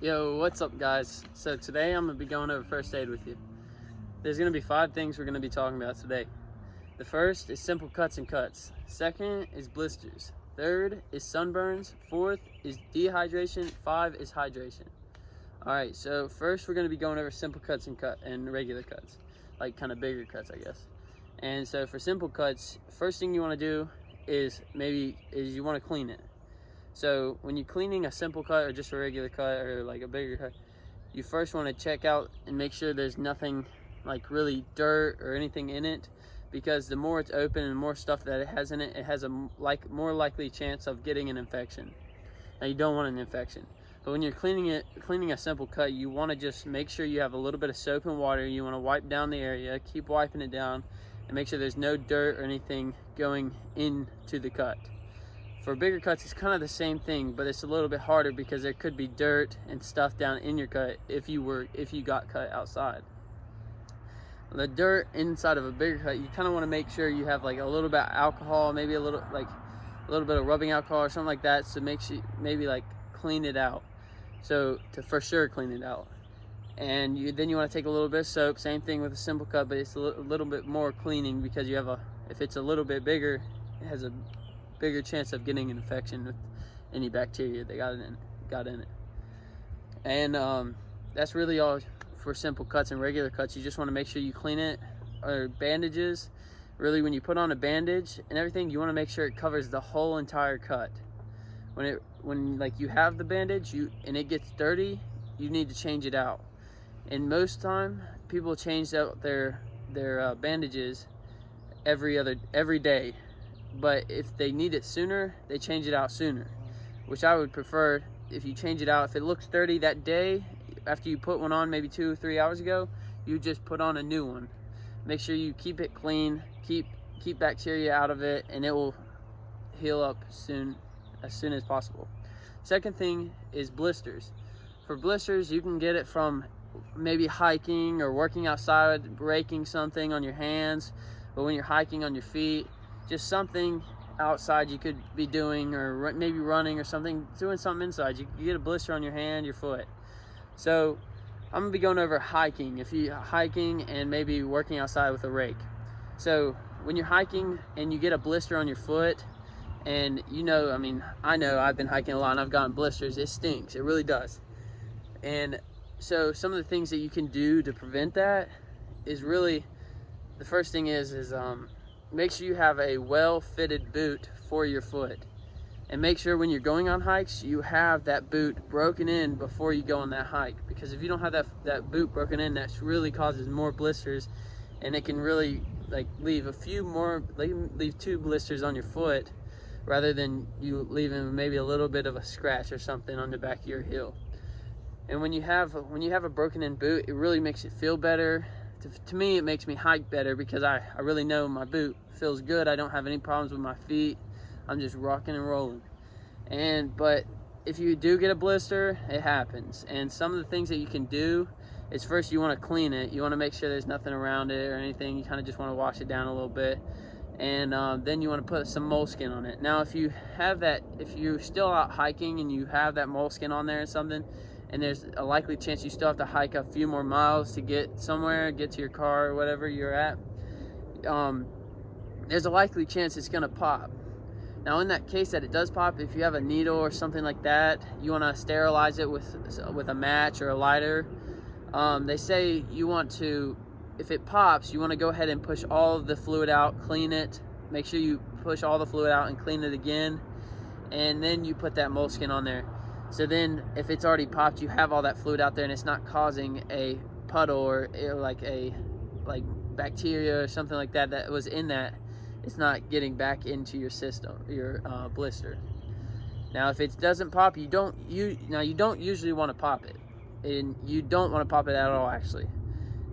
Yo, what's up guys? So today I'm going to be going over first aid with you. There's going to be 5 things we're going to be talking about today. The first is simple cuts and cuts. Second is blisters. Third is sunburns. Fourth is dehydration. 5 is hydration. Alright, so first we're going to be going over simple cuts and regular cuts. Like kind of bigger cuts, I guess. And so for simple cuts, first thing you want to do is you want to clean it. So when you're cleaning a simple cut or just a regular cut or like a bigger cut, you first want to check out and make sure there's nothing like really dirt or anything in it, because the more it's open and the more stuff that it has in it, it has a more likely chance of getting an infection. Now you don't want an infection, but when you're cleaning a simple cut, you want to just make sure you have a little bit of soap and water. You want to wipe down the area, keep wiping it down, and make sure there's no dirt or anything going into the cut. For bigger cuts, it's kind of the same thing, but it's a little bit harder because there could be dirt and stuff down in your cut if you got cut outside. The dirt inside of a bigger cut, you kind of want to make sure you have like a little bit of alcohol, maybe a little bit of rubbing alcohol or something like that, so maybe like clean it out. So to for sure clean it out. And then you want to take a little bit of soap, same thing with a simple cut, but it's a little bit more cleaning because if it's a little bit bigger, it has a bigger chance of getting an infection with any bacteria that got in it. And that's really all for simple cuts and regular cuts. You just want to make sure you clean it. Or bandages, really when you put on a bandage and everything, you want to make sure it covers the whole entire cut. When like you have the bandage and it gets dirty, you need to change it out. And most time people change out their bandages every day. But if they need it sooner, they change it out sooner, which I would prefer. If you change it out, if it looks dirty that day after you put one on maybe 2 or 3 hours ago, you just put on a new one. Make sure you keep it clean, keep bacteria out of it, and it will heal up as soon as possible. Second thing is blisters. For blisters, you can get it from maybe hiking or working outside, breaking something on your hands, but when you're hiking on your feet, just something outside you could be doing, or maybe running or something, doing something inside, you get a blister on your hand, your foot. So I'm gonna be going over hiking. If you're hiking and maybe working outside with a rake. So when you're hiking and you get a blister on your foot, and I know I've been hiking a lot and I've gotten blisters, it stinks, it really does. And so some of the things that you can do to prevent that is really, the first thing is make sure you have a well-fitted boot for your foot. And make sure when you're going on hikes, you have that boot broken in before you go on that hike. Because if you don't have that boot broken in, that really causes more blisters. And it can really leave 2 blisters on your foot, rather than you leaving maybe a little bit of a scratch or something on the back of your heel. And when you have a broken in boot, it really makes it feel better. To me, it makes me hike better because I really know my boot feels good. I don't have any problems with my feet. I'm just rocking and rolling. But if you do get a blister, it happens. And some of the things that you can do is, first you want to clean it. You want to make sure there's nothing around it or anything. You kind of just want to wash it down a little bit. And then you want to put some moleskin on it. Now if you're still out hiking and you have that moleskin on there or something, and there's a likely chance you still have to hike a few more miles to get somewhere, get to your car or whatever you're at, there's a likely chance it's gonna pop. Now in that case that it does pop, if you have a needle or something like that, you wanna sterilize it with a match or a lighter. They say if it pops, you wanna go ahead and push all of the fluid out, clean it, make sure you push all the fluid out and clean it again, and then you put that moleskin on there. So then if it's already popped, you have all that fluid out there and it's not causing a puddle or like bacteria or something like that was in that. It's not getting back into your system, your blister. Now if it doesn't pop, you don't usually want to pop it. And you don't want to pop it at all, actually.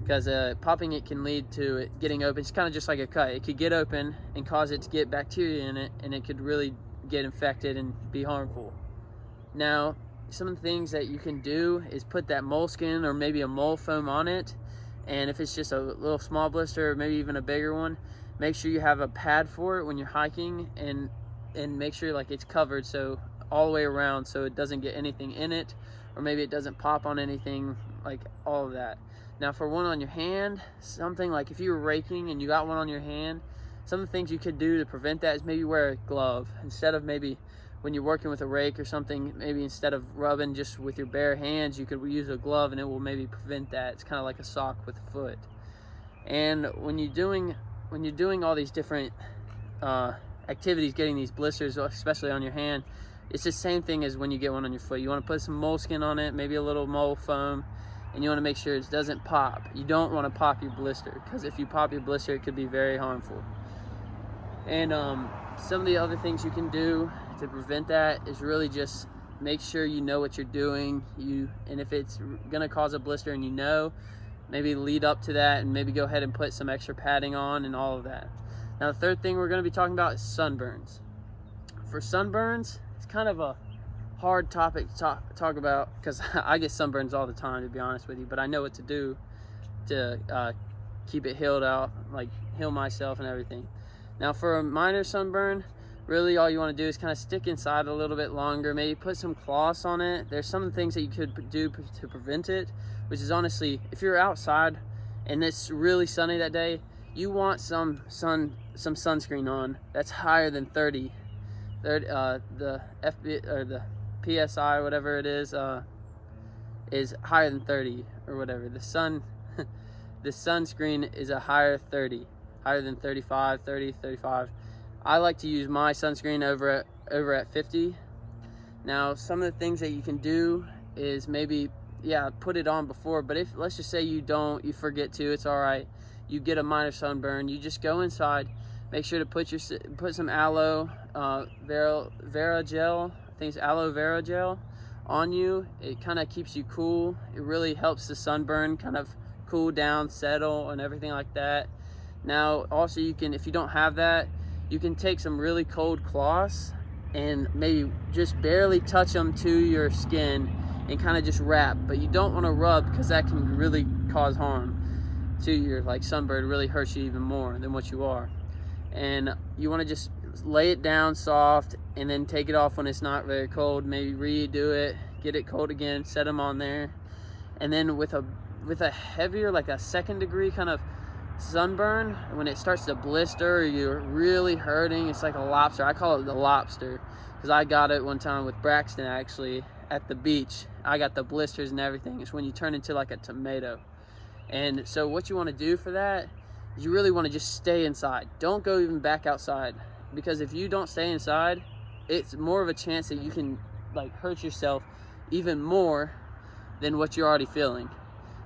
Because popping it can lead to it getting open. It's kind of just like a cut. It could get open and cause it to get bacteria in it, and it could really get infected and be harmful. Now, some of the things that you can do is put that moleskin or maybe a mole foam on it. And if it's just a little small blister or maybe even a bigger one, make sure you have a pad for it when you're hiking, and make sure it's covered, so all the way around so it doesn't get anything in it, or maybe it doesn't pop on anything, like all of that. Now for one on your hand, something like if you were raking and you got one on your hand, some of the things you could do to prevent that is maybe wear a glove. Instead of maybe when you're working with a rake or something, maybe instead of rubbing just with your bare hands, you could use a glove and it will maybe prevent that. It's kind of like a sock with a foot. And when you're doing all these different activities, getting these blisters, especially on your hand, it's the same thing as when you get one on your foot. You want to put some moleskin on it, maybe a little mole foam, and you want to make sure it doesn't pop. You don't want to pop your blister, because if you pop your blister, it could be very harmful. And some of the other things you can do to prevent that is really just make sure you know what you're doing. And if it's gonna cause a blister and you know, maybe lead up to that and maybe go ahead and put some extra padding on and all of that. Now the third thing we're gonna be talking about is sunburns. For sunburns, it's kind of a hard topic to talk about, because I get sunburns all the time, to be honest with you, but I know what to do to keep it healed out, like heal myself and everything. Now for a minor sunburn, really all you want to do is kind of stick inside a little bit longer, maybe put some cloths on it. There's some things that you could do to prevent it, which is honestly, if you're outside and it's really sunny that day, you want some sunscreen on that's higher than 30. The FB or the PSI, whatever it is higher than 30 or whatever. The sunscreen is a higher 30, higher than 35, 30, 35. I like to use my sunscreen over at 50. Now, some of the things that you can do is maybe, put it on before, but if, let's just say you forget to, it's all right. You get a minor sunburn, you just go inside, make sure to put some aloe vera gel, I think it's aloe vera gel, on you. It kind of keeps you cool. It really helps the sunburn kind of cool down, settle, and everything like that. Now, also you can, if you don't have that, you can take some really cold cloths and maybe just barely touch them to your skin and kind of just wrap, but you don't want to rub, because that can really cause harm to your sunburn, really hurts you even more than what you are. And you want to just lay it down soft and then take it off when it's not very cold, maybe redo it, get it cold again, set them on there. And then with a heavier, like a 2nd degree kind of sunburn, when it starts to blister or you're really hurting, it's like a lobster. I call it the lobster because I got it one time with Braxton, actually, at the beach. I got the blisters and everything. It's when you turn into like a tomato. And so what you want to do for that is you really want to just stay inside. Don't go even back outside, because if you don't stay inside, it's more of a chance that you can hurt yourself even more than what you're already feeling.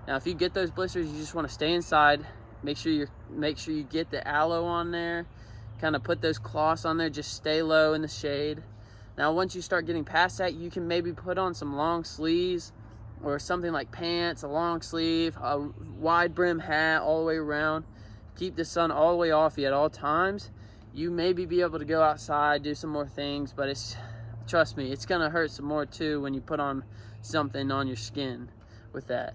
Now if you get those blisters, you just want to stay inside. Make sure you get the aloe on there, kind of put those cloths on there, just stay low in the shade. Now once you start getting past that, you can maybe put on some long sleeves or something like pants, a long sleeve, a wide brim hat all the way around. Keep the sun all the way off you at all times. You maybe be able to go outside, do some more things, but trust me, it's gonna hurt some more too when you put on something on your skin with that.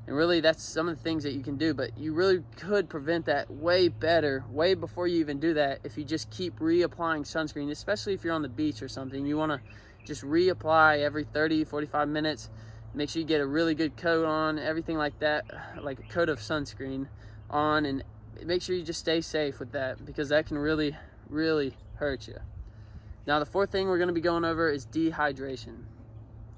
And really, that's some of the things that you can do, but you really could prevent that way better, way before you even do that, if you just keep reapplying sunscreen, especially if you're on the beach or something. You wanna just reapply every 30, 45 minutes. Make sure you get a really good coat on, everything like that, like a coat of sunscreen on, and make sure you just stay safe with that, because that can really, really hurt you. Now the 4th thing we're gonna be going over is dehydration.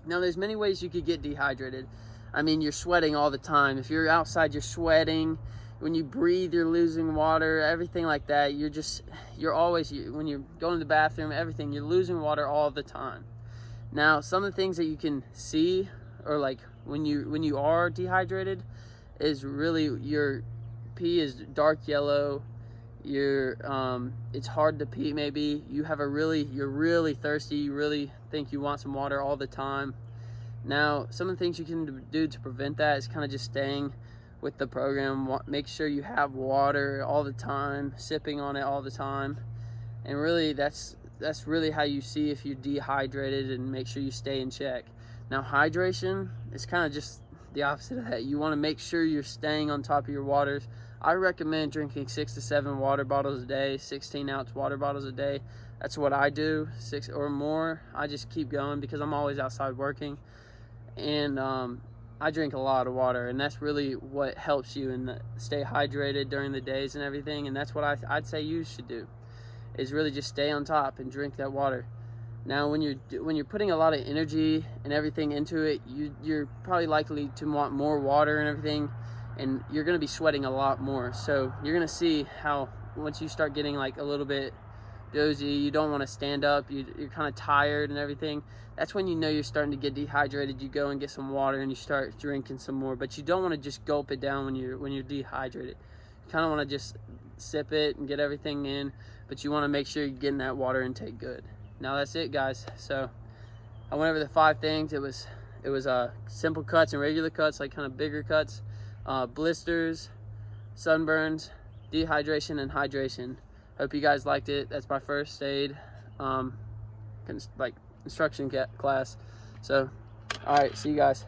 Now there's many ways you could get dehydrated. I mean, you're sweating all the time. If you're outside, you're sweating. When you breathe, you're losing water, everything like that. When you're going to the bathroom, everything, you're losing water all the time. Now, some of the things that you can see, or when you are dehydrated, is really your pee is dark yellow. It's hard to pee maybe. You're really thirsty. You really think you want some water all the time. Now, some of the things you can do to prevent that is kind of just staying with the program. Make sure you have water all the time, sipping on it all the time. And really, that's really how you see if you're dehydrated, and make sure you stay in check. Now, hydration is kind of just the opposite of that. You want to make sure you're staying on top of your waters. I recommend drinking 6 to 7 water bottles a day, 16-ounce water bottles a day. That's what I do, 6 or more. I just keep going because I'm always outside working, and I drink a lot of water, and that's really what helps you and stay hydrated during the days and everything. And that's what I'd say you should do, is really just stay on top and drink that water. Now, when you're putting a lot of energy and everything into it, you're probably likely to want more water and everything, and you're going to be sweating a lot more. So you're going to see how once you start getting like a little bit dozy, you don't want to stand up, you're kind of tired and everything, that's when you know you're starting to get dehydrated. You go and get some water and you start drinking some more, but you don't want to just gulp it down when you're dehydrated. You kind of want to just sip it and get everything in, but you want to make sure you're getting that water intake good. Now that's it, guys. So I went over the 5 things. It was simple cuts and regular cuts, like kind of bigger cuts, blisters, sunburns, dehydration, and hydration. Hope you guys liked it. That's my first aid instruction class. So all right, see you guys.